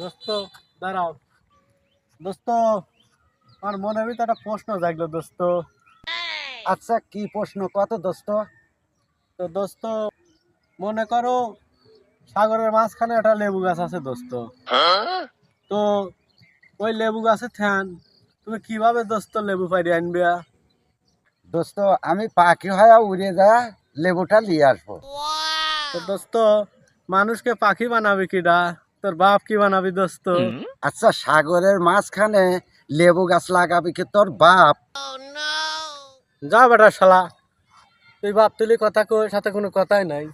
দোস্ত দাঁড়াও দোস্ত, আমার মনের ভিতরে একটা প্রশ্ন জাগলো দোস্ত। আচ্ছা, কি প্রশ্ন কত দোস্ত? তো দোস্ত, মনে করো সাগরের মাঝখানে একটা লেবু গাছ আছে দোস্ত। তো ওই লেবু গাছে থ্যান তুমি কিভাবে দোস্ত লেবু পাইরে আনবে? দোস্ত, আমি পাখি হয়ে উড়ে যা লেবুটা নিয়ে আসবো। তো দোস্ত, মানুষকে পাখি বানাবি কিডা? তোর বাপ কি বানাবি দোস্ত? আচ্ছা, সাগরের মাঝখানে লেবু গাছ লাগাবি কি তোর বাপ? যা বেটা শালা, তুই বাপ তুলি কথা কই, সাথে কোনো কথাই নাই।